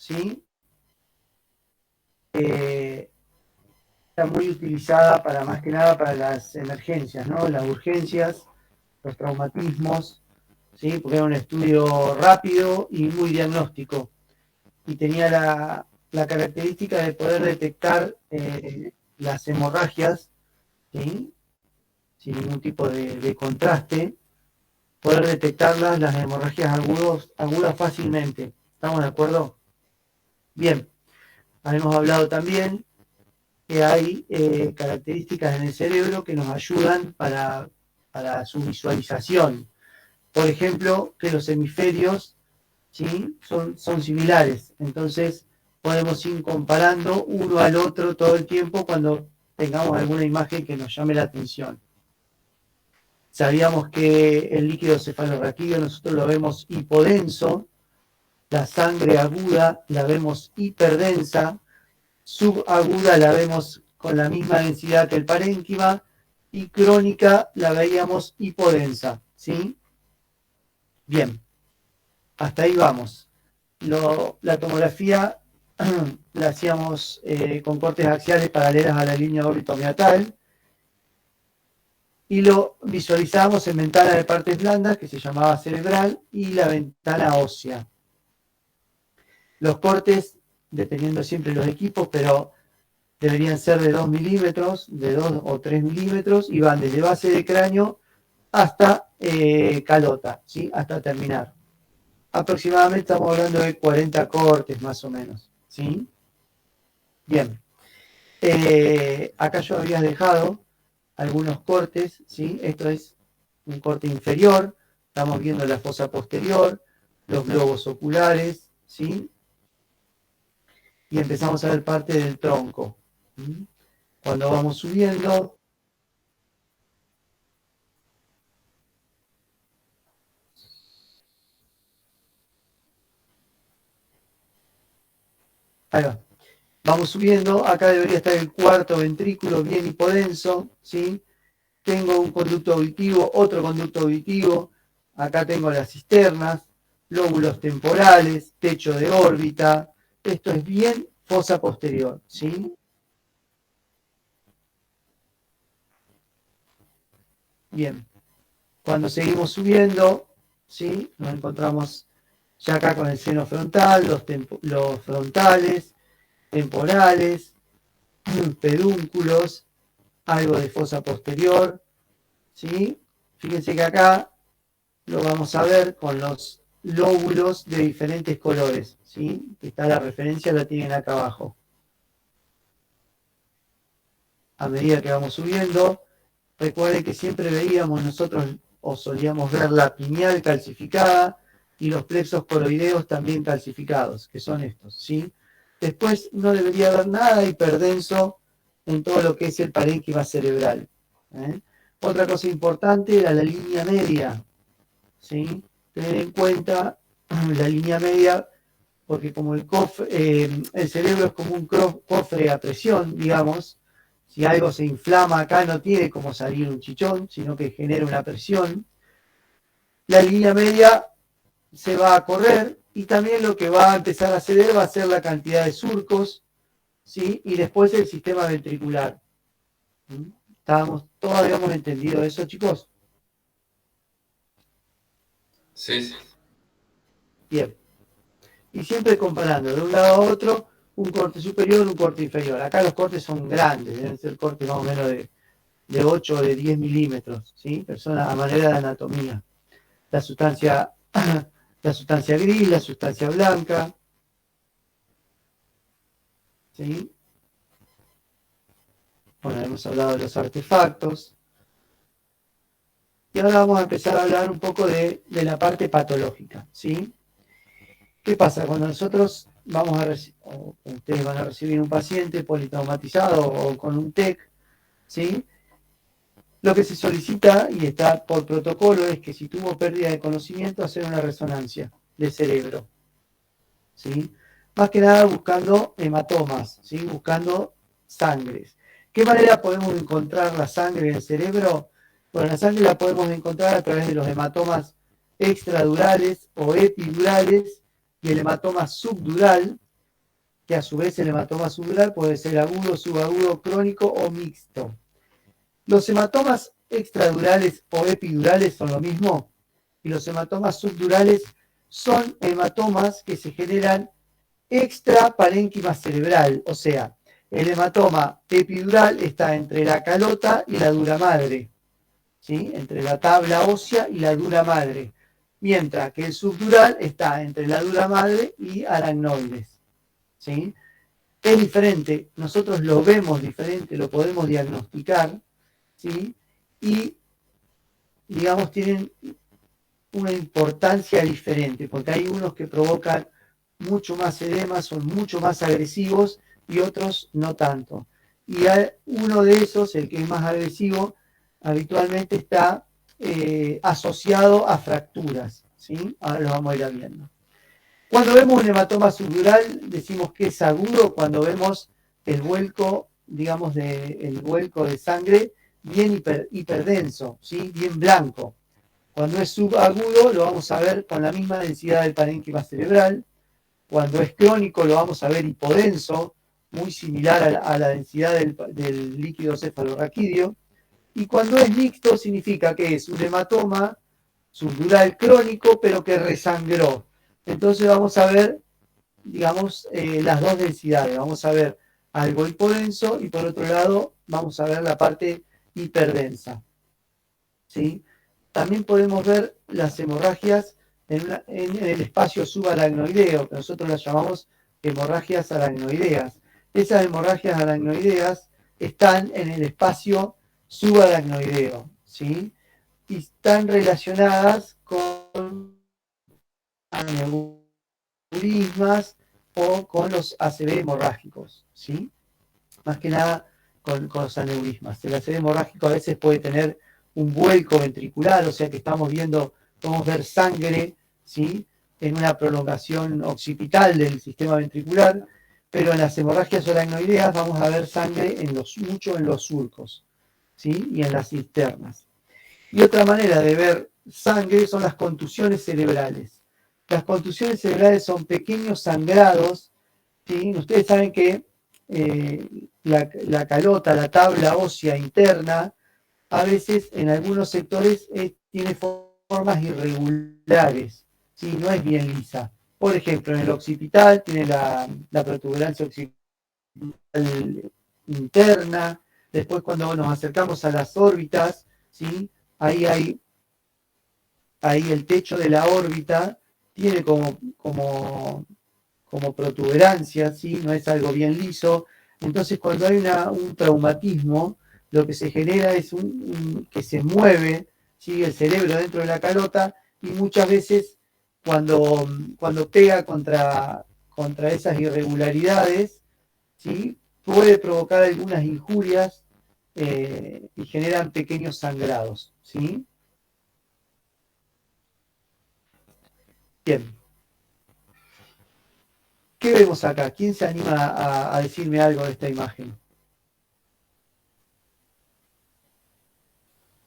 ¿sí? Está muy utilizada para, más que nada, para las emergencias, ¿no? Las urgencias, los traumatismos, ¿sí? Porque era un estudio rápido y muy diagnóstico. Y tenía la característica de poder detectar las hemorragias, ¿sí? Sin ningún tipo de contraste, poder detectarlas, las hemorragias agudas fácilmente. ¿Estamos de acuerdo? Bien, hemos hablado también que hay características en el cerebro que nos ayudan para su visualización. Por ejemplo, que los hemisferios, ¿sí? son similares. Entonces, podemos ir comparando uno al otro todo el tiempo cuando tengamos alguna imagen que nos llame la atención. Sabíamos que el líquido cefalorraquídeo nosotros lo vemos hipodenso, la sangre aguda la vemos hiperdensa, subaguda la vemos con la misma densidad que el parénquima y crónica la veíamos hipodensa, ¿sí? Bien, hasta ahí vamos. La tomografía la hacíamos con cortes axiales paralelas a la línea órbito-meatal y lo visualizábamos en ventana de partes blandas que se llamaba cerebral y la ventana ósea. Los cortes, dependiendo siempre de los equipos, pero deberían ser de 2 milímetros, de 2 o 3 milímetros, y van desde base de cráneo hasta calota, ¿sí? Hasta terminar. Aproximadamente estamos hablando de 40 cortes más o menos, ¿sí? Bien. Acá yo había dejado algunos cortes, ¿sí? Esto es un corte inferior, estamos viendo la fosa posterior, los globos oculares, ¿sí? Y empezamos a ver parte del tronco. ¿Sí? Cuando vamos subiendo, ahí va. Vamos subiendo, acá debería estar el cuarto ventrículo bien hipodenso, ¿sí? Tengo un conducto auditivo, otro conducto auditivo, acá tengo las cisternas, lóbulos temporales, techo de órbita, esto es bien fosa posterior, ¿sí? Bien, cuando seguimos subiendo, ¿sí? Nos encontramos ya acá con el seno frontal, los frontales, temporales, pedúnculos, algo de fosa posterior, ¿sí? Fíjense que acá lo vamos a ver con los lóbulos de diferentes colores, ¿sí? Está la referencia, la tienen acá abajo. A medida que vamos subiendo, recuerden que siempre veíamos nosotros o solíamos ver la pineal calcificada y los plexos coroideos también calcificados, que son estos, ¿sí? Después no debería haber nada hiperdenso en todo lo que es el parénquima cerebral, ¿eh? Otra cosa importante era la línea media, ¿sí? Tener en cuenta la línea media, porque como el cerebro es como un cofre a presión, digamos, si algo se inflama acá no tiene como salir un chichón, sino que genera una presión. La línea media se va a correr y también lo que va a empezar a ceder va a ser la cantidad de surcos, ¿sí? Y después el sistema ventricular. Todos habíamos entendido eso, chicos. Sí, Bien. Y siempre comparando de un lado a otro, un corte superior, un corte inferior. Acá los cortes son grandes, deben ser cortes más o menos de 8 o de 10 milímetros, ¿sí? Personas a manera de anatomía. La sustancia, la sustancia gris, la sustancia blanca, ¿sí? Bueno, hemos hablado de los artefactos. Y ahora vamos a empezar a hablar un poco de la parte patológica, ¿sí? ¿Qué pasa? Cuando nosotros vamos a ustedes van a recibir un paciente politraumatizado o con un TEC, ¿sí? Lo que se solicita y está por protocolo es que si tuvo pérdida de conocimiento, hacer una resonancia de cerebro, ¿sí? Más que nada buscando hematomas, ¿sí? Buscando sangres. ¿Qué manera podemos encontrar la sangre en el cerebro? Bueno, la sangre la podemos encontrar a través de los hematomas extradurales o epidurales y el hematoma subdural, que a su vez el hematoma subdural puede ser agudo, subagudo, crónico o mixto. Los hematomas extradurales o epidurales son lo mismo, y los hematomas subdurales son hematomas que se generan extraparénquima cerebral, o sea, el hematoma epidural está entre la calota y la dura madre, ¿sí? Entre la tabla ósea y la dura madre, mientras que el subdural está entre la dura madre y aracnoides, ¿sí? Es diferente, nosotros lo vemos diferente, lo podemos diagnosticar, ¿sí? Y, digamos, tienen una importancia diferente, porque hay unos que provocan mucho más edema, son mucho más agresivos y otros no tanto. Y uno de esos, el que es más agresivo, habitualmente está asociado a fracturas, ¿sí? Ahora lo vamos a ir viendo. Cuando vemos un hematoma subdural, decimos que es agudo cuando vemos el vuelco, digamos, el vuelco de sangre bien hiperdenso, ¿sí? Bien blanco. Cuando es subagudo, lo vamos a ver con la misma densidad del parénquima cerebral. Cuando es crónico, lo vamos a ver hipodenso, muy similar a la densidad del líquido cefalorraquídeo. Y cuando es mixto, significa que es un hematoma subdural crónico, pero que resangró. Entonces vamos a ver, digamos, las dos densidades. Vamos a ver algo hipodenso y por otro lado vamos a ver la parte hiperdensa, ¿sí? También podemos ver las hemorragias en el espacio subaracnoideo, que nosotros las llamamos hemorragias aracnoideas. Esas hemorragias aracnoideas están en el espacio subaracnoideo, ¿sí? Y están relacionadas con aneurismas o con los ACV hemorrágicos, ¿sí? Más que nada con los aneurismas. El ACV hemorrágico a veces puede tener un vuelco ventricular, o sea que estamos viendo, podemos ver sangre, ¿sí? En una prolongación occipital del sistema ventricular, pero en las hemorragias aracnoideas vamos a ver sangre mucho en los surcos, ¿sí? Y en las cisternas. Y otra manera de ver sangre son las contusiones cerebrales. Las contusiones cerebrales son pequeños sangrados, ¿sí? Ustedes saben que la calota, la tabla ósea interna, a veces en algunos sectores tiene formas irregulares, ¿sí? No es bien lisa. Por ejemplo, en el occipital tiene la protuberancia occipital interna. Después cuando nos acercamos a las órbitas, ¿sí? Ahí el techo de la órbita tiene como protuberancia, ¿sí? No es algo bien liso. Entonces, cuando hay un traumatismo, lo que se genera es que se mueve, ¿sí? El cerebro dentro de la calota y muchas veces cuando pega contra esas irregularidades, ¿sí? Puede provocar algunas injurias y generan pequeños sangrados, ¿sí? Bien. ¿Qué vemos acá? ¿Quién se anima a decirme algo de esta imagen?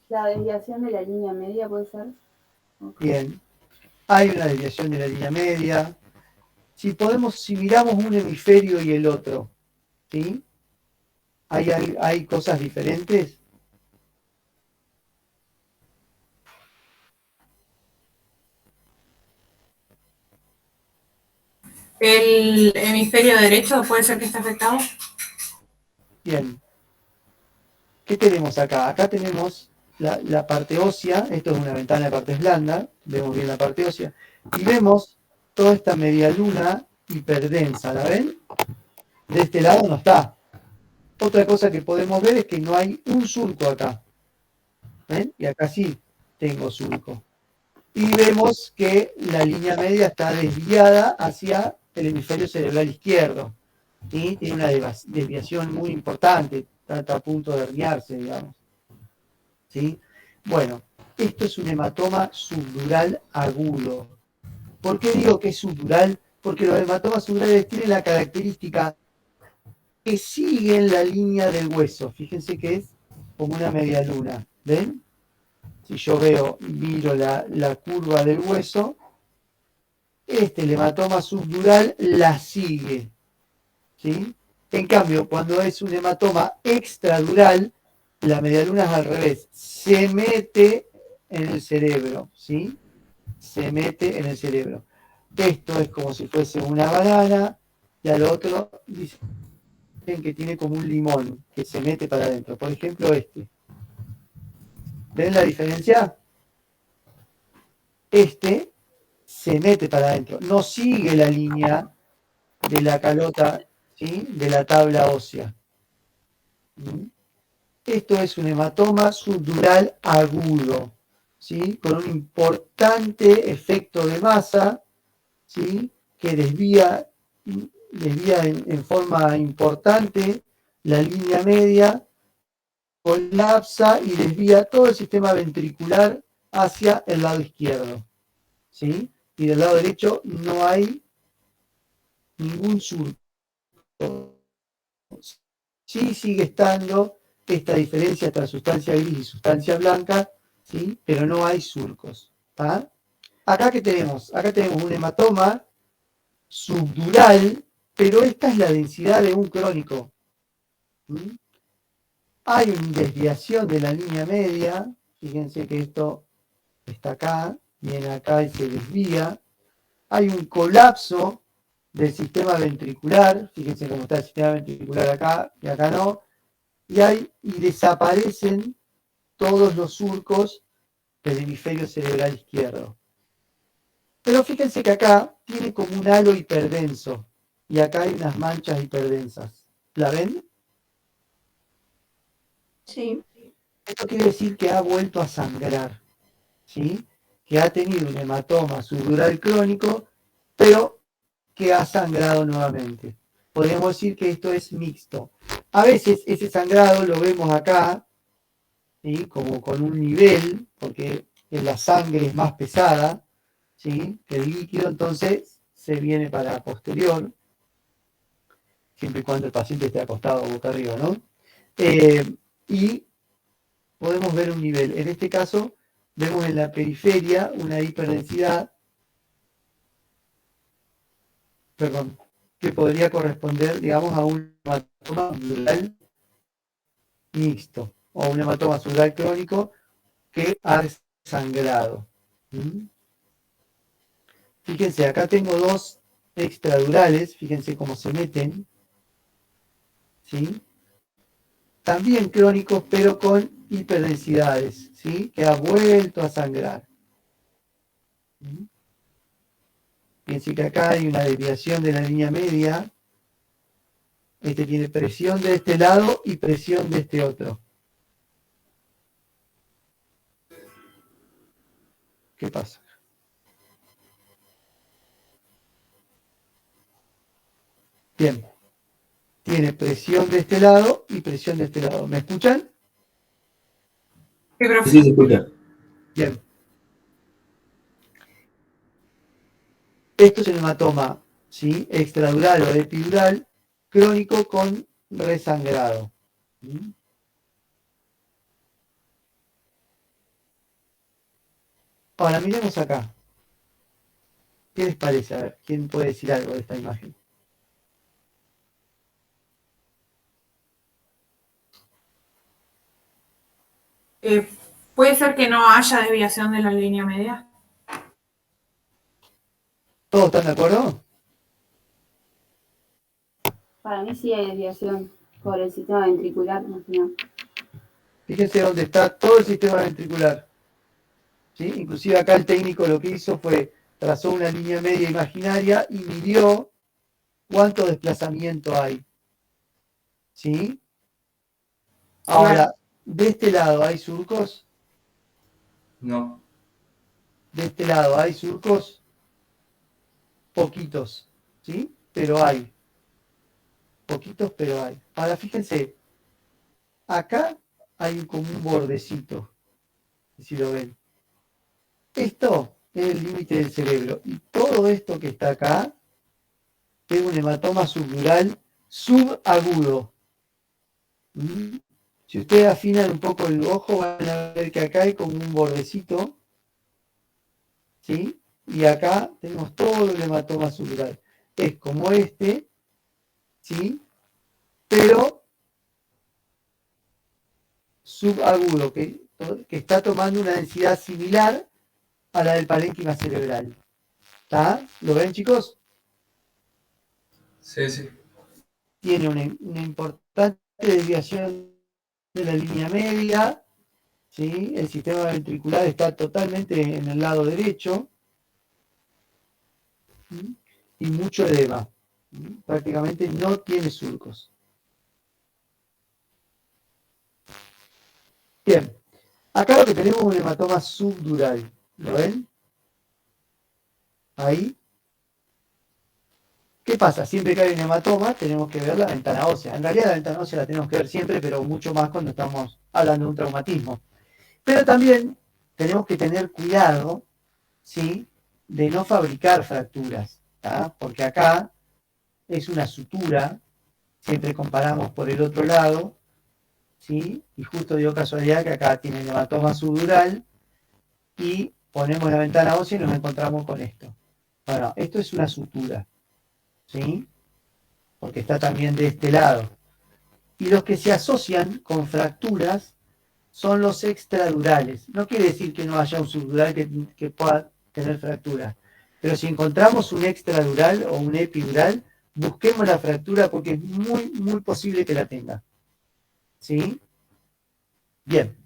La desviación de la línea media puede ser. Okay. Bien. Hay una desviación de la línea media. Si miramos un hemisferio y el otro, ¿sí? ¿Hay cosas diferentes? ¿El hemisferio derecho puede ser que esté afectado? Bien. ¿Qué tenemos acá? Acá tenemos la parte ósea. Esto es una ventana de partes blandas. Vemos bien la parte ósea. Y vemos toda esta media luna hiperdensa. ¿La ven? De este lado no está. Otra cosa que podemos ver es que no hay un surco acá. ¿Ven? Y acá sí tengo surco. Y vemos que la línea media está desviada hacia el hemisferio cerebral izquierdo. ¿Sí? Tiene una desviación muy importante, está a punto de herniarse, digamos. ¿Sí? Bueno, esto es un hematoma subdural agudo. ¿Por qué digo que es subdural? Porque los hematomas subdurales tienen la característica que siguen la línea del hueso. Fíjense que es como una media luna. ¿Ven? Si yo miro la curva del hueso, el hematoma subdural la sigue. ¿sí? En cambio, cuando es un hematoma extradural, la medialuna es al revés, se mete en el cerebro, ¿sí? Se mete en el cerebro. Esto es como si fuese una banana, y al otro dicen que tiene como un limón que se mete para adentro. Por ejemplo, este. ¿Ven la diferencia? Este se mete para adentro, no sigue la línea de la calota, ¿sí? De la tabla ósea. Esto es un hematoma subdural agudo, ¿sí? Con un importante efecto de masa, ¿sí? Que desvía en forma importante la línea media, colapsa y desvía todo el sistema ventricular hacia el lado izquierdo, ¿sí? Y del lado derecho no hay ningún surco. Sí sigue estando esta diferencia entre sustancia gris y sustancia blanca, ¿sí? Pero no hay surcos. ¿Ah? Acá que tenemos, acá tenemos un hematoma subdural, pero esta es la densidad de un crónico. ¿Mm? Hay una desviación de la línea media, fíjense que esto está acá, viene acá y se desvía. Hay un colapso del sistema ventricular, fíjense cómo está el sistema ventricular acá y acá no, y desaparecen todos los surcos del hemisferio cerebral izquierdo. Pero fíjense que acá tiene como un halo hiperdenso y acá hay unas manchas hiperdensas. ¿La ven? Sí. Esto quiere decir que ha vuelto a sangrar, ¿sí? Que ha tenido un hematoma subdural crónico, pero que ha sangrado nuevamente. Podríamos decir que esto es mixto. A veces ese sangrado lo vemos acá, ¿sí? Como con un nivel, porque la sangre es más pesada, ¿sí? Que el líquido, entonces se viene para posterior, siempre y cuando el paciente esté acostado boca arriba, ¿no? Y podemos ver un nivel. En este caso, vemos en la periferia una hiperdensidad, perdón, que podría corresponder, digamos, a un hematoma subdural mixto o un hematoma subdural crónico que ha sangrado. ¿Mm? Fíjense, acá tengo dos extradurales, fíjense cómo se meten, ¿sí? También crónicos, pero con hiperdensidades, ¿sí? Que ha vuelto a sangrar. ¿Mm? Fíjense que acá hay una desviación de la línea media. Este tiene presión de este lado y presión de este otro. ¿Qué pasa? Bien. Tiene presión de este lado y presión de este lado. ¿Me escuchan? Sí, Sí, profe. sí, se escucha. Bien. Esto es el hematoma, ¿sí? Extradural o epidural crónico con resangrado. ¿Mm? Ahora miremos acá. ¿Qué les parece? A ver, ¿quién puede decir algo de esta imagen? ¿Puede ser que no haya desviación de la línea media? ¿Todos están de acuerdo? Para mí sí hay desviación por el sistema ventricular, más que nada. Fíjense dónde está todo el sistema ventricular. ¿Sí? Inclusive acá el técnico lo que hizo fue trazó una línea media imaginaria y midió cuánto desplazamiento hay. ¿Sí? Claro. Ahora, de este lado hay surcos, No. de este lado hay surcos, poquitos, ¿sí? Pero hay, poquitos, pero hay. Ahora fíjense, acá hay como un bordecito, si lo ven. Esto es el límite del cerebro y todo esto que está acá es un hematoma subdural subagudo. ¿Mm? Si ustedes afinan un poco el ojo, van a ver que acá hay como un bordecito, ¿sí? Y acá tenemos todo el hematoma subdural. Es como este, ¿sí? Pero subagudo, que está tomando una densidad similar a la del parénquima cerebral. ¿Está? ¿Lo ven, chicos? Sí, sí. Tiene una importante desviación de la línea media, ¿sí? El sistema ventricular está totalmente en el lado derecho, ¿sí? Y mucho edema. ¿Sí? Prácticamente no tiene surcos. Bien, acá lo que tenemos es un hematoma subdural. ¿Lo ven? Ahí. ¿Qué pasa? Siempre que hay un hematoma tenemos que ver la ventana ósea. En realidad la ventana ósea la tenemos que ver siempre, pero mucho más cuando estamos hablando de un traumatismo. Pero también tenemos que tener cuidado, ¿sí? De no fabricar fracturas, ¿tá? Porque acá es una sutura, siempre comparamos por el otro lado, ¿sí? Y justo dio casualidad que acá tiene el hematoma subdural y ponemos la ventana ósea y nos encontramos con esto. Bueno, esto es una sutura, ¿sí? Porque está también de este lado. Y los que se asocian con fracturas son los extradurales. No quiere decir que no haya un subdural que pueda tener fractura. Pero si encontramos un extradural o un epidural, busquemos la fractura porque es muy, muy posible que la tenga. ¿Sí? Bien.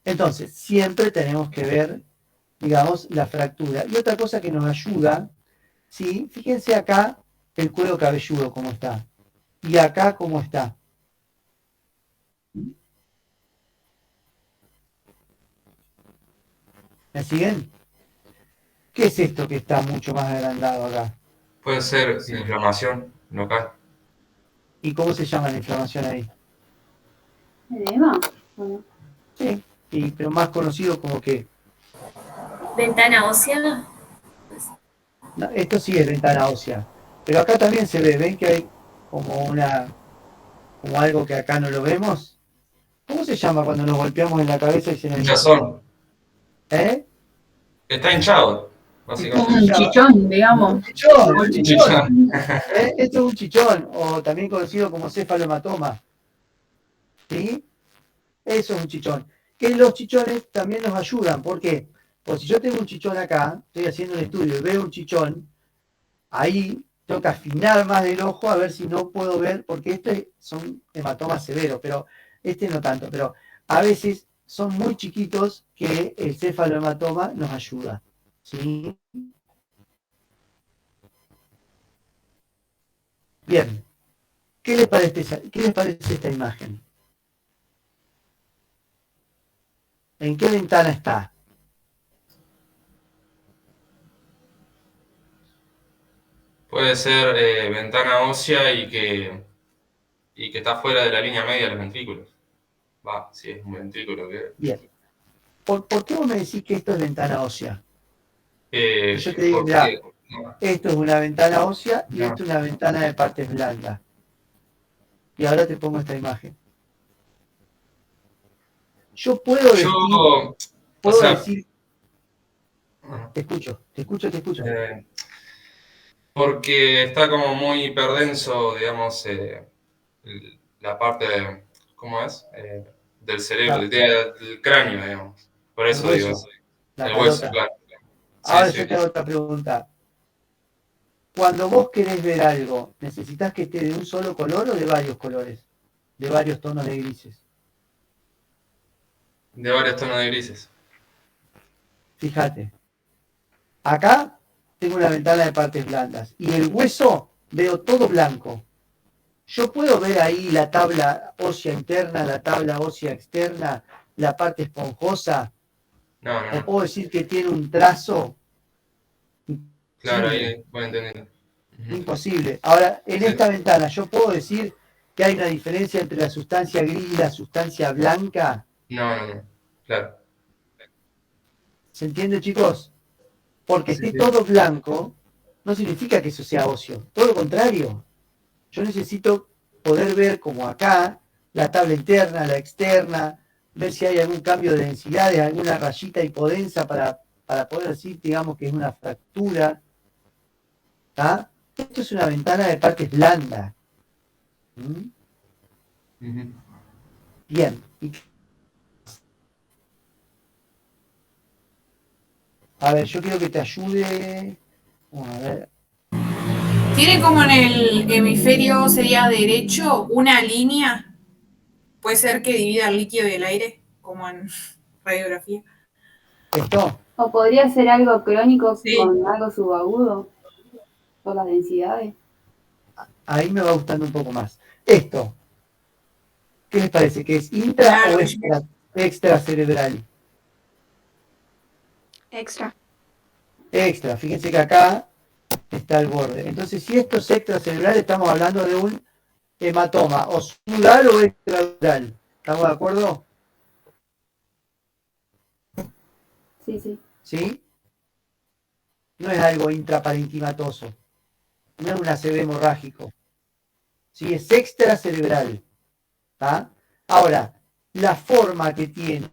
Entonces, siempre tenemos que ver, digamos, la fractura. Y otra cosa que nos ayuda, ¿sí? Fíjense acá el cuero cabelludo cómo está. Y acá cómo está. ¿Me siguen? ¿Qué es esto que está mucho más agrandado acá? Puede ser inflamación local. ¿Y cómo se llama la inflamación ahí? ¿Edema? Bueno, Sí, pero más conocido como que... Ventana ósea. No, esto sí es ventana ósea. Pero acá también se ve, ¿ven que hay como algo que acá no lo vemos? ¿Cómo se llama cuando nos golpeamos en la cabeza y se nos... Hinchazón. ¿Eh? Está hinchado, ¿Y cómo como se básicamente. un llama? chichón, digamos. Un chichón, un Un chichón. chichón. Esto es un chichón, o también conocido como cefalohematoma. ¿Sí? Eso es un chichón. Que los chichones también nos ayudan. ¿Por qué? Pues si yo tengo un chichón acá, estoy haciendo un estudio y veo un chichón, ahí tengo que afinar más el ojo a ver si no puedo ver, porque estos son hematomas severos, pero este no tanto. Pero a veces son muy chiquitos que el cefalohematoma nos ayuda. ¿Sí? Bien. ¿Qué les parece esta imagen? ¿En qué ventana está? Puede ser ventana ósea y que está fuera de la línea media de los ventrículos. Va, si es un ventrículo que... Bien. ¿Por qué vos me decís que esto es ventana ósea? Y yo te digo, mirá, Porque... No, esto es una ventana ósea y no. esto es una ventana de partes blandas. Y ahora te pongo esta imagen. Yo Yo, o puedo sea, decir, te escucho. eh, porque está como muy hiperdenso, digamos, la parte, ¿cómo es? Del cerebro, La- del cráneo, digamos. Por el eso digo hueso, eso. la El hueso, calota. claro. Sí, Ahora sí. yo te hago otra pregunta. Cuando vos querés ver algo, ¿necesitas que esté de un solo color o de varios colores? De varios tonos de grises. De varios tonos de grises. Fíjate. Acá tengo una ventana de partes blandas y el hueso veo todo blanco. Yo puedo ver ahí la tabla ósea interna, la tabla ósea externa, la parte esponjosa, No, no, o no. puedo decir que tiene un trazo Claro, imposible, ahí voy entendiendo. Ujú. imposible. Ahora, en Sí. esta ventana, ¿yo puedo decir que hay una diferencia entre la sustancia gris y la sustancia blanca? No, no, no. Claro. ¿Se entiende, chicos? Porque Sí, esté sí. todo blanco no significa que eso sea óseo. Todo lo contrario. Yo necesito poder ver como acá la tabla interna, la externa, ver si hay algún cambio de densidades, alguna rayita hipodensa para poder decir, digamos, que es una fractura. ¿Tá? Esto es una ventana de partes blandas. ¿Mm? Ujú. Bien. A ver, yo quiero que te ayude. Vamos a ver. Tiene como en el hemisferio sería derecho una línea. Puede ser que divida el líquido y el aire, como en radiografía. Esto, O podría ser algo crónico Sí, con algo subagudo, por las densidades. ahí me va gustando un poco más. Esto, ¿qué les parece? ¿Que es intra o claro. extracerebral? Extra. Extra, fíjense que acá está el borde. Entonces, si esto es extracerebral, estamos hablando de un hematoma, o subdural o extradural. ¿Estamos de acuerdo? Sí, sí. ¿Sí? No es algo intraparenquimatoso, no es un ACV hemorrágico. ¿Sí? Es extracerebral. ¿Tá? Ahora, la forma que tiene,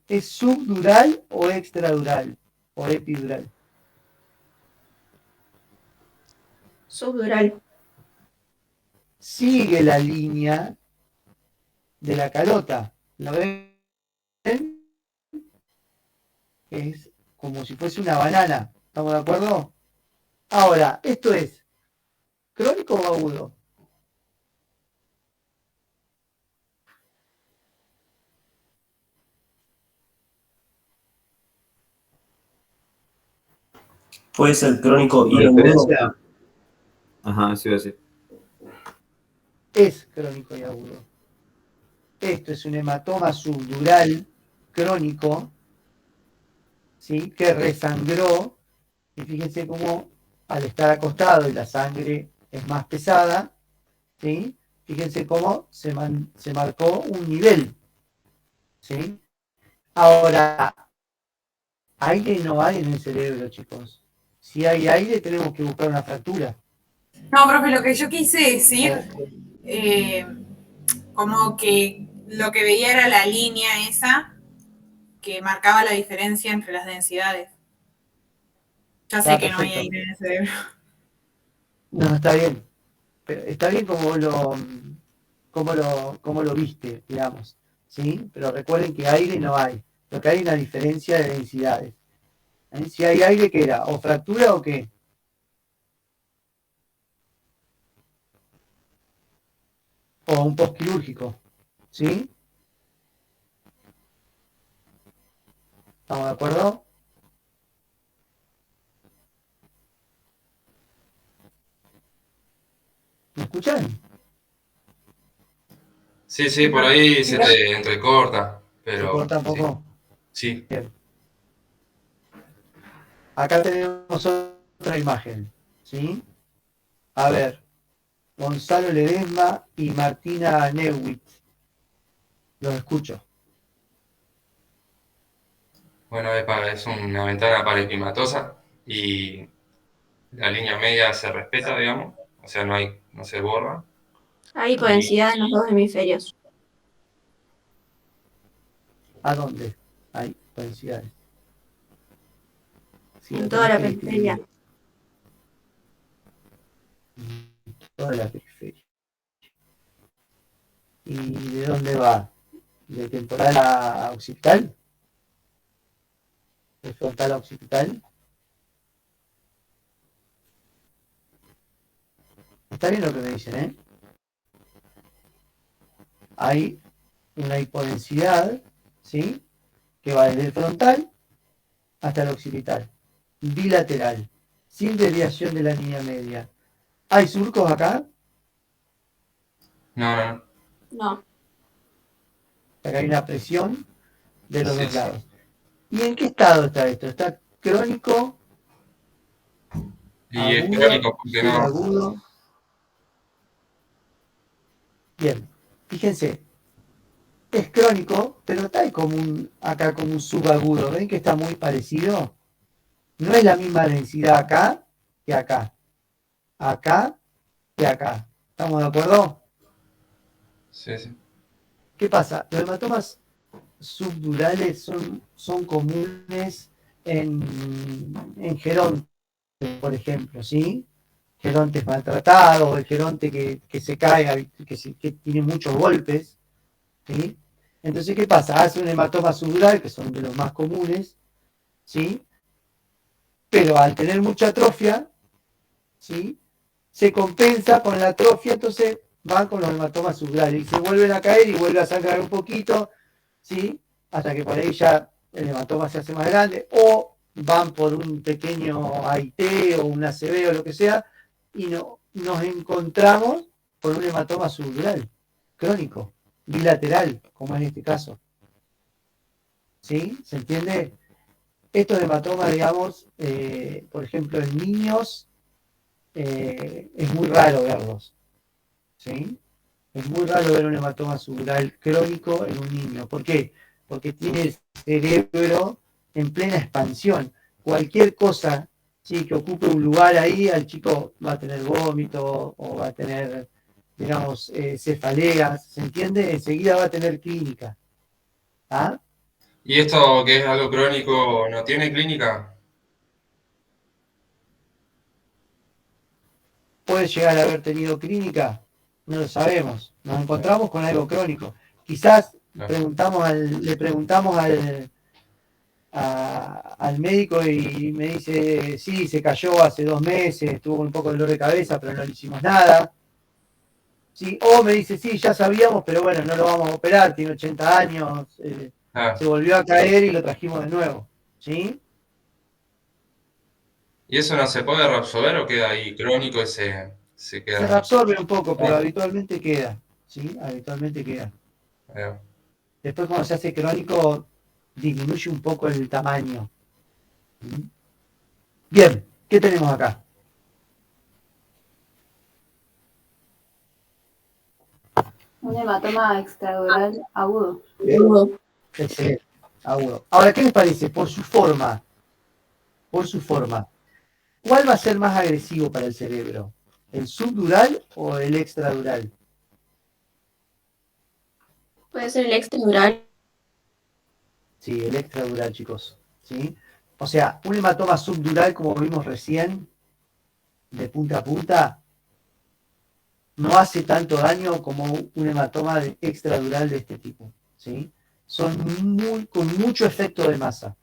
¿es subdural o extradural? O epidural. Subdural. Sigue la línea de la calota. ¿La ven? Es como si fuese una banana. ¿Estamos de acuerdo? Ahora, ¿esto es crónico o agudo? Puede ser crónico Con y agudo. referencia. Ajá, sí, iba a decir. Es crónico y agudo. Esto es un hematoma subdural crónico, ¿sí? Que resangró. Y fíjense cómo al estar acostado y la sangre es más pesada, ¿sí? Fíjense cómo se marcó un nivel, ¿sí? Ahora, aire no hay en el cerebro, chicos. Si hay aire, tenemos que buscar una fractura. No, profe, lo que yo quise decir, O, como que lo que veía era la línea esa que marcaba la diferencia entre las densidades. Ya sé está que no hay perfecto. aire en el cerebro. No, está bien. Pero está bien como lo viste, digamos. ¿Sí? Pero recuerden que aire no hay. Lo que hay es una diferencia de densidades. ¿Eh? Si hay aire, ¿qué era? ¿O fractura o qué? O un postquirúrgico. ¿Sí? ¿Estamos de acuerdo? ¿Me escuchan? Sí, sí, por ahí se te entrecorta, ¿Se pero corta un sí, poco? sí. Bien. Acá tenemos otra imagen. ¿Sí? A ver, Gonzalo Ledesma y Martina Neuwitz. Los escucho. Bueno, es una ventana parenquimatosa y la línea media se respeta, digamos, o sea, no se borra. Hay Y hipodensidad en los dos hemisferios. ¿A dónde hay densidades? Sí, En lo toda tenés la que periferia. distinguir. Toda la periferia. ¿Y de dónde va? ¿De temporal a occipital? ¿De frontal a occipital? Está bien lo que me dicen, ¿eh? Hay una hipodensidad, ¿sí? Que va desde el frontal hasta el occipital. Bilateral. Sin desviación de la línea media. ¿Hay surcos acá? no, no, no. No. Acá hay una presión de los Sí, dos sí. lados. ¿Y en qué estado está esto? ¿Está crónico, Y es agudo, crónico porque no. subagudo? Bien, fíjense, es crónico, pero está acá como un subagudo. ¿Ven que está muy parecido? No es la misma densidad acá que acá. Acá que acá. ¿Estamos de acuerdo? Sí, sí. ¿Qué pasa? Los hematomas subdurales son comunes en gerontes, por ejemplo, ¿sí? gerontes maltratados, el geronte que se cae, que tiene muchos golpes, ¿sí? Entonces, ¿qué pasa? Hace un hematoma subdural, que son de los más comunes, ¿sí? Pero al tener mucha atrofia, ¿sí? Se compensa con la atrofia, entonces van con los hematomas subdurales y se vuelven a caer y vuelve a sangrar un poquito, ¿sí? Hasta que por ahí ya el hematoma se hace más grande, o van por un pequeño AIT o un ACV o lo que sea, y nos encontramos con un hematoma subdural crónico, bilateral, como en este caso. ¿Sí? ¿Se entiende? Estos hematomas, digamos, por ejemplo, en niños, es muy raro verlos. ¿Sí? Es muy raro ver un hematoma subdural crónico en un niño. ¿Por qué? Porque tiene el cerebro en plena expansión. Cualquier cosa, ¿sí?, que ocupe un lugar ahí, al chico va a tener vómito o va a tener, digamos, cefaleas, ¿se entiende? Enseguida va a tener clínica. ¿Ah? ¿Y esto que es algo crónico no tiene clínica? ¿Puede llegar a haber tenido clínica? No lo sabemos. Nos encontramos con algo crónico. Quizás le preguntamos al médico y me dice, sí, se cayó hace 2 meses, tuvo un poco de dolor de cabeza, pero no le hicimos nada. Sí, o me dice, sí, ya sabíamos, pero bueno, no lo vamos a operar, tiene 80 años, Ah, se volvió a caer y lo trajimos de nuevo. ¿Sí? ¿y eso no se puede resolver o queda ahí crónico y se Se queda? reabsorbe un poco, pero Ah, habitualmente queda. ¿Sí? Habitualmente queda. ah. Después cuando se hace crónico, disminuye un poco el tamaño. ¿Sí? Bien, ¿qué tenemos acá? Un hematoma extradural agudo. Agudo. Excelente, agudo. Ahora, ¿qué les parece? Por su forma, ¿cuál va a ser más agresivo para el cerebro? ¿El subdural o el extradural? Puede ser el extradural. Sí, el extradural, chicos. ¿Sí? O sea, un hematoma subdural, como vimos recién, de punta a punta, no hace tanto daño como un hematoma extradural de este tipo. ¿Sí? Son con mucho efecto de masa.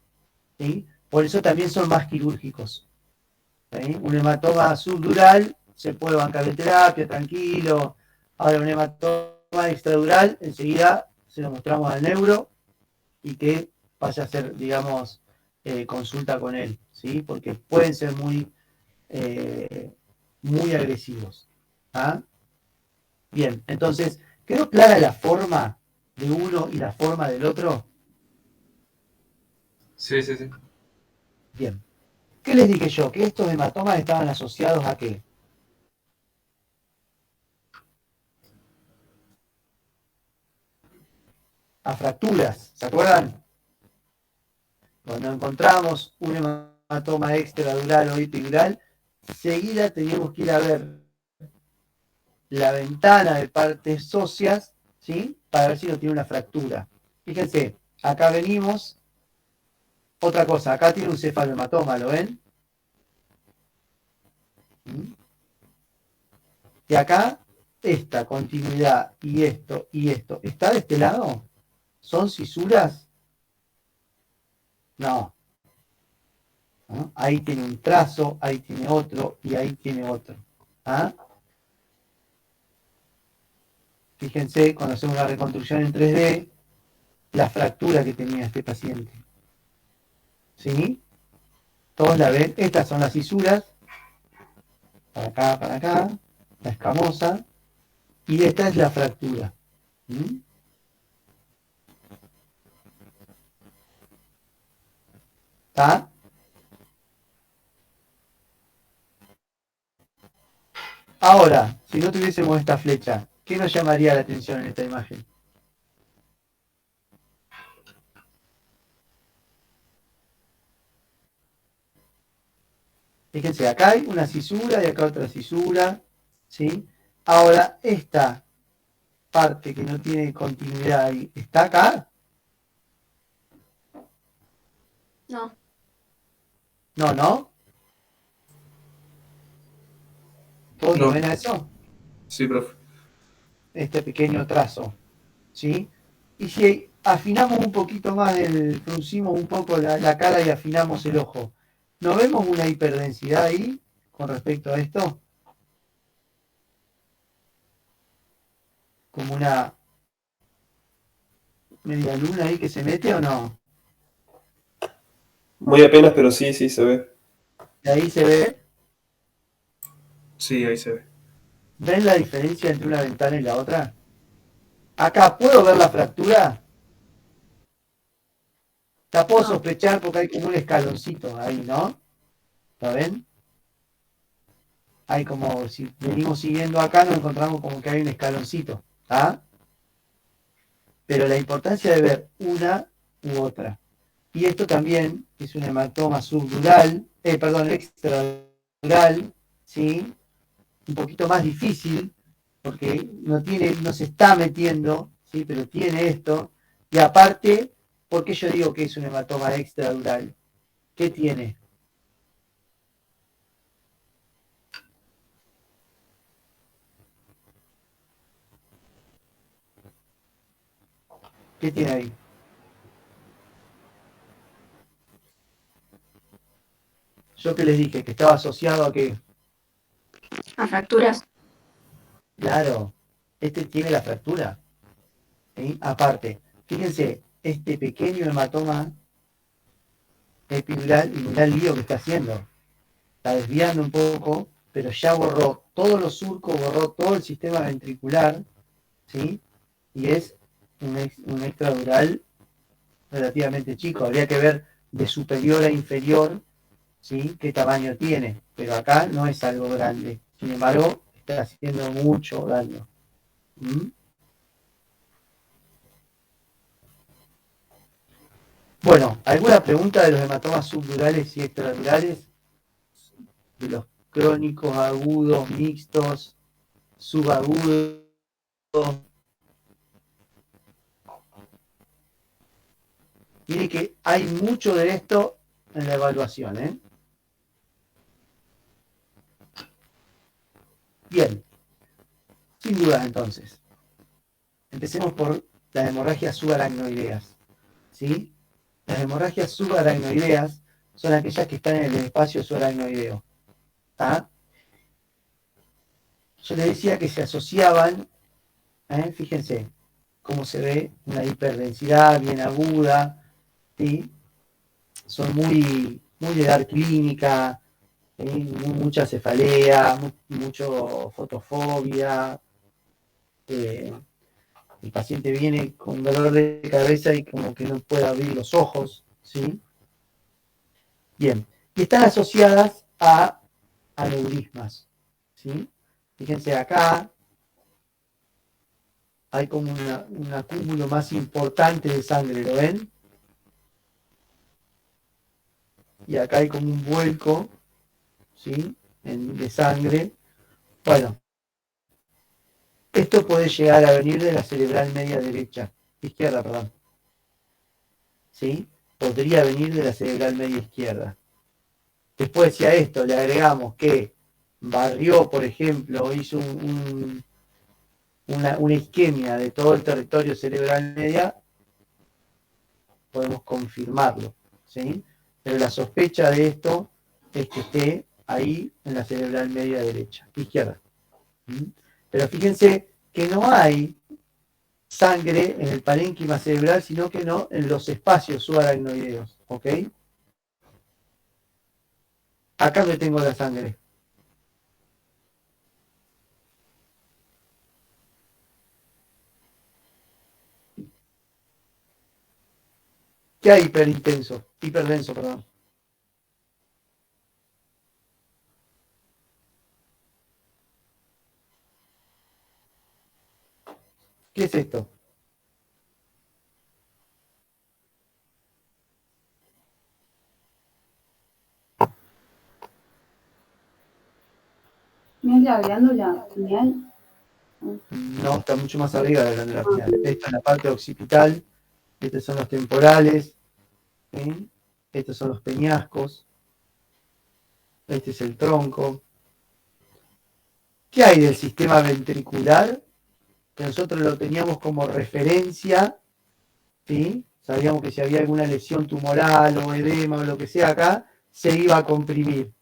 ¿Sí? Por eso también son más quirúrgicos. ¿Sí? Un hematoma subdural se puede bancar de terapia, tranquilo. Ahora, un hematoma extradural, enseguida se lo mostramos al neuro y que vaya a hacer, digamos, consulta con él, ¿sí? Porque pueden ser muy agresivos. ¿Ah? Bien, entonces, ¿quedó clara la forma de uno y la forma del otro? Sí, sí, sí. Bien. ¿Qué les dije yo? Que estos hematomas estaban asociados a qué? A fracturas, ¿se acuerdan? Cuando encontramos un hematoma extradural o epidural, seguida teníamos que ir a ver la ventana de partes óseas, ¿sí? Para ver si no tiene una fractura. Fíjense, acá venimos, otra cosa, acá tiene un cefalohematoma, ¿lo ven? ¿Mm? Y acá, esta continuidad y esto, ¿está de este lado? ¿Son cisuras? No. ¿No? Ahí tiene un trazo, ahí tiene otro y ahí tiene otro. ¿Ah? Fíjense, cuando hacemos una reconstrucción en 3D, la fractura que tenía este paciente. ¿Sí? Todos la ven. Estas son las cisuras, para acá, la escamosa, y esta es la fractura. ¿Mm? ¿Está? Ahora, si no tuviésemos esta flecha, ¿qué nos llamaría la atención en esta imagen? Fíjense, acá hay una cisura y acá otra cisura, ¿sí? Ahora, esta parte que no tiene continuidad ahí, ¿está acá? No. No, ¿no? ¿Todos lo No. ven a eso? Sí, profe. Este pequeño trazo, ¿sí? Y si afinamos un poquito más, fruncimos un poco la cara y afinamos el ojo, ¿no vemos una hiperdensidad ahí con respecto a esto? Como una media luna ahí que se mete o no. Muy apenas, pero sí, sí se ve. De ahí se ve. Sí, ahí se ve. ¿Ven la diferencia entre una ventana y la otra? Acá, ¿puedo ver la fractura? La puedo sospechar porque hay como un escaloncito ahí, ¿no? ¿Lo ven? Hay como, si venimos siguiendo acá, nos encontramos como que hay un escaloncito, ¿ah? Pero la importancia de ver una u otra. Y esto también es un hematoma subdural, extradural, ¿sí? Un poquito más difícil, porque no se está metiendo, ¿sí? Pero tiene esto. Y aparte, ¿por qué yo digo que es un hematoma extradural? ¿Qué tiene? ¿Qué tiene ahí? Yo que les dije que estaba asociado a qué. A fracturas. Claro, este tiene la fractura. ¿Sí? Aparte, fíjense, este pequeño hematoma epidural y mirá el lío que está haciendo. Está desviando un poco, pero ya borró todos los surcos, borró todo el sistema ventricular, ¿sí? Y es un extradural relativamente chico. Habría que ver de superior a inferior, ¿sí? Qué tamaño tiene. Pero acá no es algo grande. Sin embargo, está haciendo mucho daño. ¿Mm? Bueno, ¿alguna pregunta de los hematomas subdurales y extradurales? De los crónicos, agudos, mixtos, subagudos. Mire que hay mucho de esto en la evaluación, ¿eh? Bien, sin duda entonces. Empecemos por las hemorragias subaracnoideas, ¿sí? Las hemorragias subaracnoideas son aquellas que están en el espacio subaracnoideo. ¿Tá? Yo les decía que se asociaban, fíjense cómo se ve una hiperdensidad bien aguda, ¿sí? Son muy de dar clínica, mucha cefalea, mucho fotofobia. El paciente viene con dolor de cabeza y como que no puede abrir los ojos, ¿sí? Bien, y están asociadas a aneurismas, ¿sí? Fíjense acá, hay como un acúmulo más importante de sangre, ¿lo ven? Y acá hay como un vuelco, ¿sí? De sangre. Bueno, esto puede llegar a venir de la cerebral media derecha, izquierda, perdón. ¿Sí? Podría venir de la cerebral media izquierda. Después, si a esto le agregamos que barrió, por ejemplo, hizo una isquemia de todo el territorio cerebral media, podemos confirmarlo, ¿sí? Pero la sospecha de esto es que esté ahí en la cerebral media derecha, izquierda. ¿Mm? Pero fíjense que no hay sangre en el parénquima cerebral, sino que no en los espacios subaracnoideos, ¿ok? Acá me tengo la sangre. ¿Qué hay hiperdenso, perdón? ¿Qué es esto? ¿No es la glándula pineal? No, está mucho más arriba de la glándula pineal. Esta es la parte occipital, estos son los temporales, ¿sí? Estos son los peñascos, este es el tronco. ¿Qué hay del sistema ventricular? Que nosotros lo teníamos como referencia, ¿sí? Sabíamos que si había alguna lesión tumoral o edema o lo que sea acá, se iba a comprimir.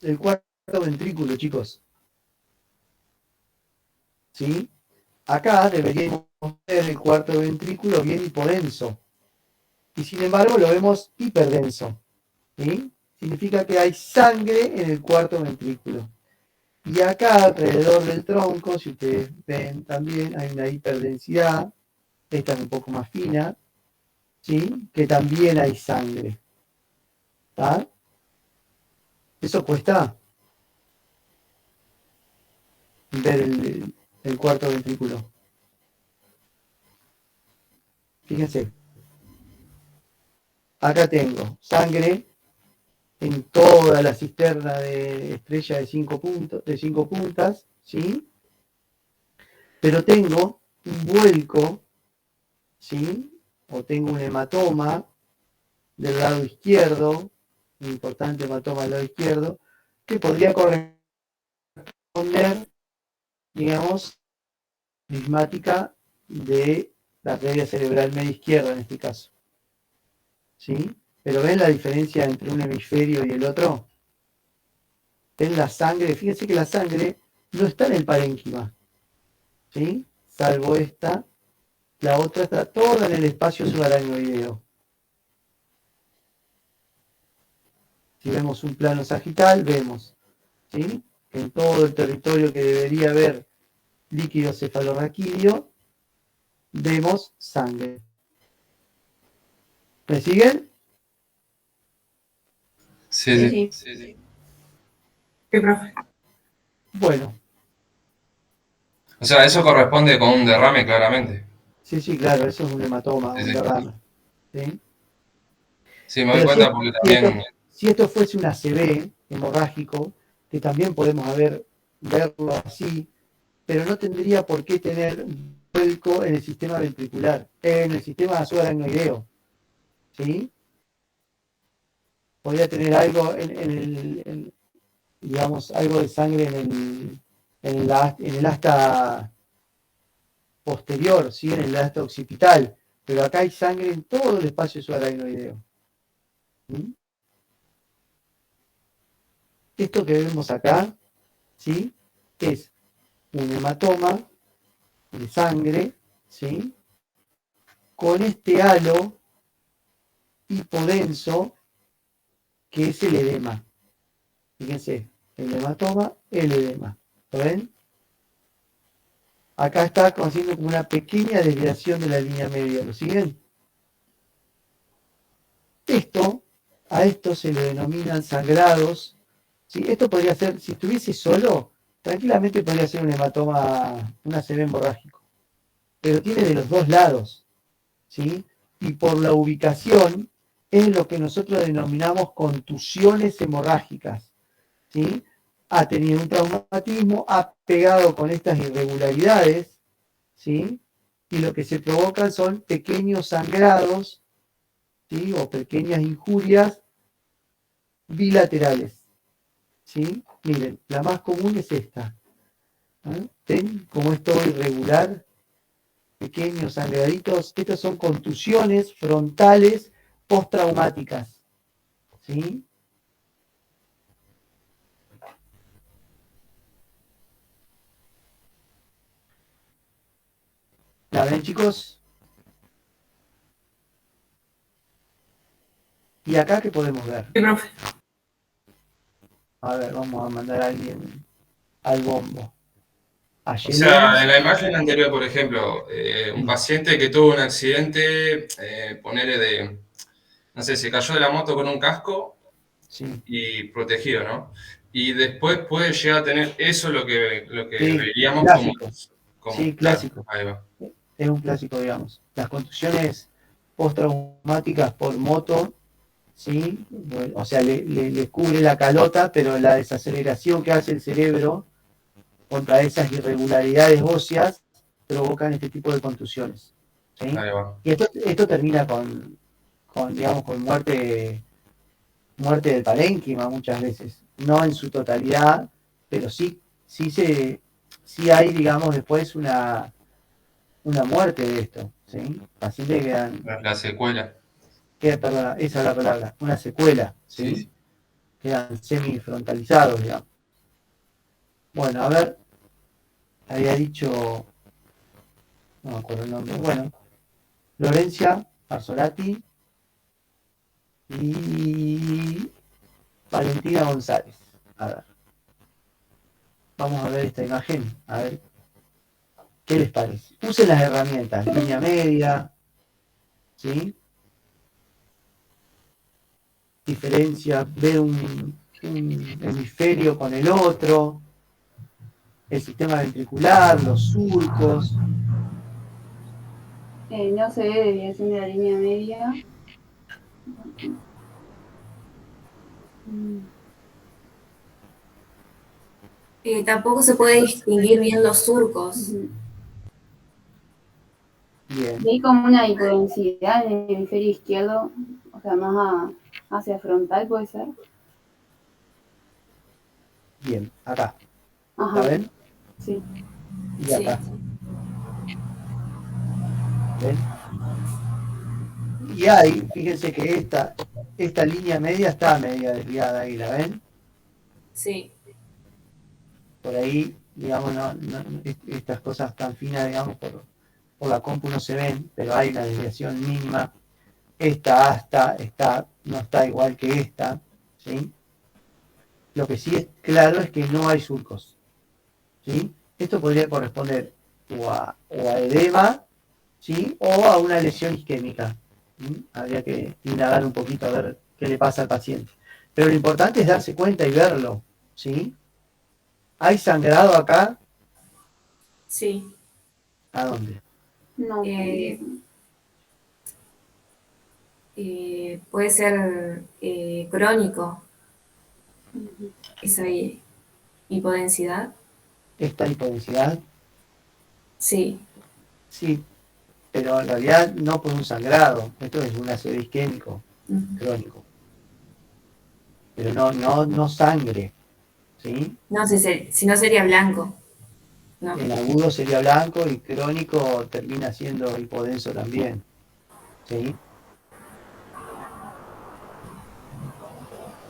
El cuarto ventrículo, chicos. ¿Sí? Acá deberíamos ver el cuarto ventrículo bien hipodenso. Y sin embargo lo vemos hiperdenso. ¿Sí? Significa que hay sangre en el cuarto ventrículo. Y acá alrededor del tronco, si ustedes ven también, hay una hiperdensidad. Esta es un poco más fina. ¿Sí? Que también hay sangre. ¿Está? Eso cuesta ver el cuarto ventrículo. Fíjense. Acá tengo sangre en toda la cisterna de estrella de 5 puntas, ¿sí? Pero tengo un vuelco, ¿sí? O tengo un hematoma del lado izquierdo, un importante hematoma del lado izquierdo, que podría corresponder, digamos, prismática de la arteria cerebral media izquierda en este caso. ¿Sí? Pero ¿ven la diferencia entre un hemisferio y el otro? ¿Ven la sangre? Fíjense que la sangre no está en el parénquima, ¿sí? Salvo esta, la otra está toda en el espacio subaracnoideo. Si vemos un plano sagital, vemos, ¿sí? En todo el territorio que debería haber líquido cefalorraquídeo, vemos sangre. ¿Me siguen? Sí. Sí, profe. Bueno, O sea, eso corresponde con un derrame, claramente. sí, claro, eso es un hematoma, Sí, un sí. derrame. ¿Sí? Sí, me doy Pero cuenta porque también. si esto fuese un ACV hemorrágico, que también podemos verlo así, pero no tendría por qué tener vuelco en el sistema ventricular, en el sistema subaracnoideo, ¿sí? Podría tener algo digamos, algo de sangre en el asta posterior, ¿sí? En el asta occipital, pero acá hay sangre en todo el espacio subaracnoideo. ¿Sí? Esto que vemos acá, ¿sí? Es un hematoma de sangre, ¿sí? Con este halo hipodenso que es el edema. Fíjense, el hematoma, el edema. ¿Lo ven? Acá está haciendo como una pequeña desviación de la línea media. ¿Lo siguen? A esto se le denominan sangrados. ¿Sí? Esto podría ser, si estuviese solo, tranquilamente podría ser un hematoma, un ACV hemorrágico. Pero tiene de los dos lados, ¿sí? Y por la ubicación es lo que nosotros denominamos contusiones hemorrágicas, ¿sí? Ha tenido un traumatismo, ha pegado con estas irregularidades, ¿sí? Y lo que se provocan son pequeños sangrados, ¿sí? O pequeñas injurias bilaterales, ¿sí? Miren, la más común es esta. ¿Ven cómo es todo irregular? Pequeños sangraditos. Estos son contusiones frontales postraumáticas, ¿sí? ¿La ven, chicos? ¿Y acá qué podemos ver? Sí, profe. A ver, vamos a mandar a alguien al bombo. A O sea, en la Yelena. imagen anterior, por ejemplo, un paciente que tuvo un accidente, ponele no sé, se cayó de la moto con un casco Sí, y protegido, ¿no? Y después puede llegar a tener eso lo que sí, veríamos clásico. Sí, claro, clásico. ahí va. Es un clásico, digamos. Las contusiones postraumáticas por moto, ¿sí? Bueno, o sea, le cubre la calota, pero la desaceleración que hace el cerebro contra esas irregularidades óseas provocan este tipo de contusiones, ¿sí? Ahí va. Y esto termina digamos, con muerte muerte del parénquima muchas veces, no en su totalidad, pero sí hay, digamos, después una muerte de esto, ¿sí? Pacientes que La secuela. perdón, esa es la palabra, una secuela, ¿sí? Sí. Quedan semifrontalizados, digamos. Bueno, a ver, había dicho, no me acuerdo el nombre, bueno, Florencia Arsolati y Valentina González. A ver, vamos a ver esta imagen, a ver qué les parece. Usen las herramientas, línea media, ¿sí? Diferencia, ver un hemisferio con el otro, el sistema ventricular, los surcos. No se ve desviación de la línea media. Tampoco se puede distinguir bien los surcos. Bien, Vi como una hipodensidad en el hemisferio izquierdo, o sea, más hacia frontal, puede ser. bien, acá, Ajá, ¿la ven? sí. Y Sí. acá, ¿ven? Y hay, fíjense que esta línea media está media desviada ahí, ¿la ven? Sí. Por ahí, digamos, estas cosas tan finas, digamos, por la compu no se ven, pero hay una desviación mínima. Esta asta no está igual que esta, ¿sí? Lo que sí es claro es que no hay surcos, ¿sí? Esto podría corresponder o a edema, ¿sí? O a una lesión isquémica. ¿Sí? Habría que indagar un poquito a ver qué le pasa al paciente. Pero lo importante es darse cuenta y verlo, ¿sí? ¿Hay sangrado acá? Sí. ¿A dónde? No. Puede ser crónico Ujú. esa hipodensidad. ¿Esta hipodensidad? Sí. Sí, pero en realidad no por un sangrado. Esto es un ACV isquémico Ujú. crónico. Pero no sangre, ¿sí? No, si no sería blanco. No. En agudo sería blanco y crónico termina siendo hipodenso también, ¿sí?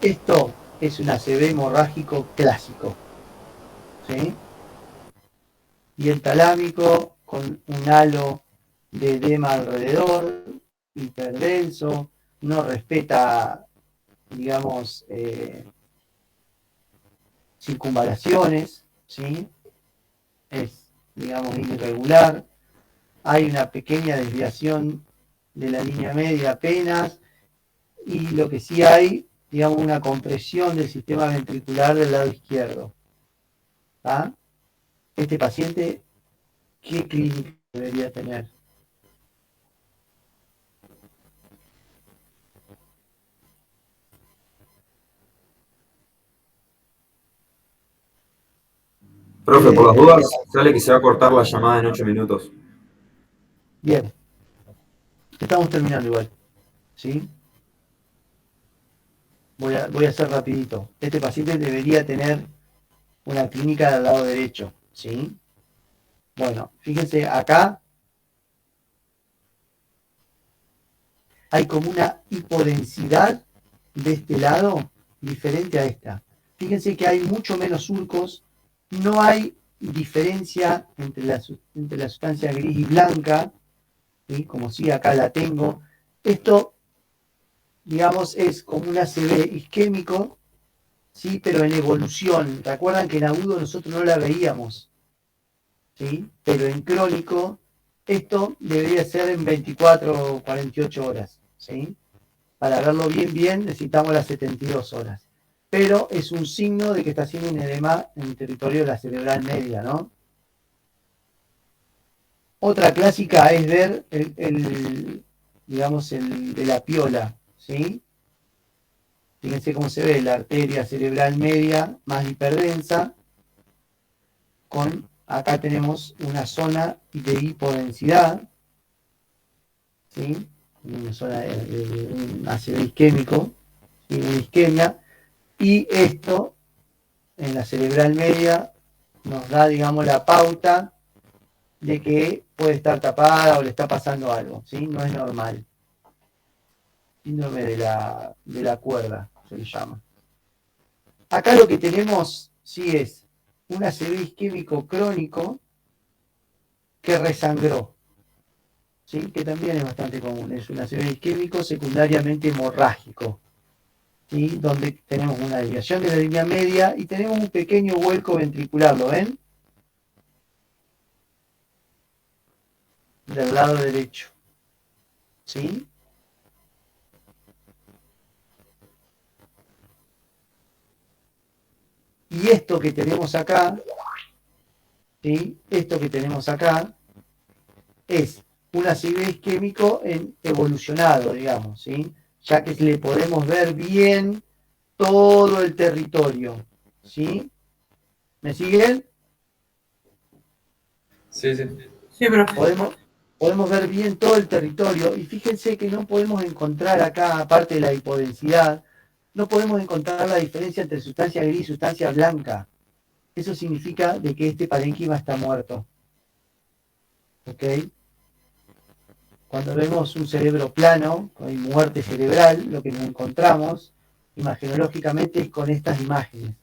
Esto es un ACV hemorrágico clásico, ¿sí? Y el talámico con un halo de edema alrededor, hiperdenso, no respeta, digamos, circunvalaciones, ¿sí? Es, digamos, irregular. Hay una pequeña desviación de la línea media apenas, y lo que sí hay, digamos, una compresión del sistema ventricular del lado izquierdo. ¿Ah? Este paciente, ¿qué clínica debería tener? Profe, por las dudas, sale que se va a cortar la llamada en 8 minutos. Bien, estamos terminando igual, ¿sí? Voy a hacer rapidito. Este paciente debería tener una clínica del lado derecho, ¿sí? Bueno, fíjense, acá hay como una hipodensidad de este lado diferente a esta. Fíjense que hay mucho menos surcos, no hay diferencia entre la sustancia gris y blanca, ¿sí? Como si acá la tengo. Esto, digamos, es como un ACV isquémico, ¿sí? Pero en evolución. Recuerdan que en agudo nosotros no la veíamos, ¿sí? Pero en crónico esto debería ser en 24 o 48 horas, ¿sí? Para verlo bien necesitamos las 72 horas. Pero es un signo de que está haciendo un edema en el territorio de la cerebral media, ¿no? Otra clásica es ver digamos, el de la piola, ¿sí? Fíjense cómo se ve la arteria cerebral media más hiperdensa, acá tenemos una zona de hipodensidad, ¿sí? Una zona de un ácido isquémico, y una isquemia, y esto en la cerebral media nos da, digamos, la pauta de que puede estar tapada o le está pasando algo, ¿sí? No es normal. Síndrome de la cuerda, se le llama. Acá lo que tenemos, sí, es un ACV isquémico crónico que resangró, ¿sí? Que también es bastante común. Es un ACV isquémico secundariamente hemorrágico, ¿sí? Donde tenemos una desviación de la línea media y tenemos un pequeño vuelco ventricular, ¿lo ven? Del lado derecho, ¿sí? Y esto que tenemos acá, ¿sí? Esto que tenemos acá es un ACV isquémico evolucionado, digamos, ¿sí? Ya que le podemos ver bien todo el territorio, ¿sí? ¿Me siguen? Sí, sí. Sí, profe. Podemos ver bien todo el territorio y fíjense que no podemos encontrar acá, aparte de la hipodensidad, no podemos encontrar la diferencia entre sustancia gris y sustancia blanca. Eso significa de que este parénquima está muerto. ¿Ok? Cuando vemos un cerebro plano, hay muerte cerebral, lo que nos encontramos imagenológicamente es con estas imágenes,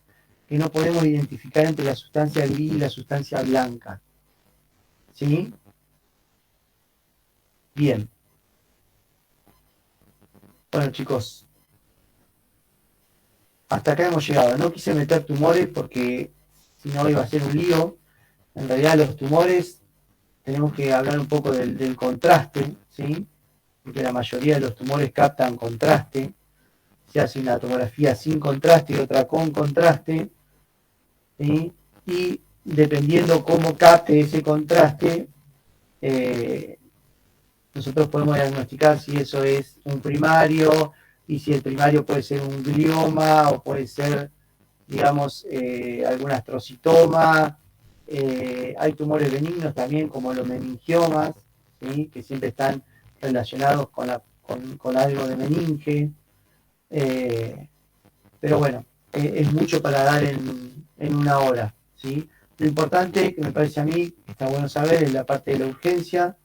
que no podemos identificar entre la sustancia gris y la sustancia blanca. ¿Sí? Bien. Bueno, chicos, hasta acá hemos llegado. No quise meter tumores porque si no iba a ser un lío. En realidad los tumores, tenemos que hablar un poco del contraste, ¿sí? Porque la mayoría de los tumores captan contraste. Se hace una tomografía sin contraste y otra con contraste, ¿sí? Y dependiendo cómo capte ese contraste, nosotros podemos diagnosticar si eso es un primario, y si el primario puede ser un glioma o puede ser, digamos, algún astrocitoma. Hay tumores benignos también, como los meningiomas, ¿sí? Que siempre están relacionados con algo de meninge. Pero bueno, es mucho para dar en una hora, ¿sí? Lo importante, que me parece a mí, que está bueno saber, es la parte de la urgencia,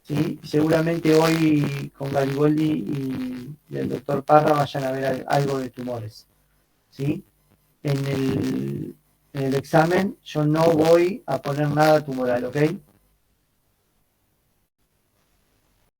¿sí? Seguramente hoy con Gariboldi y el doctor Parra vayan a ver algo de tumores, ¿sí? En el examen yo no voy a poner nada tumoral, ¿ok?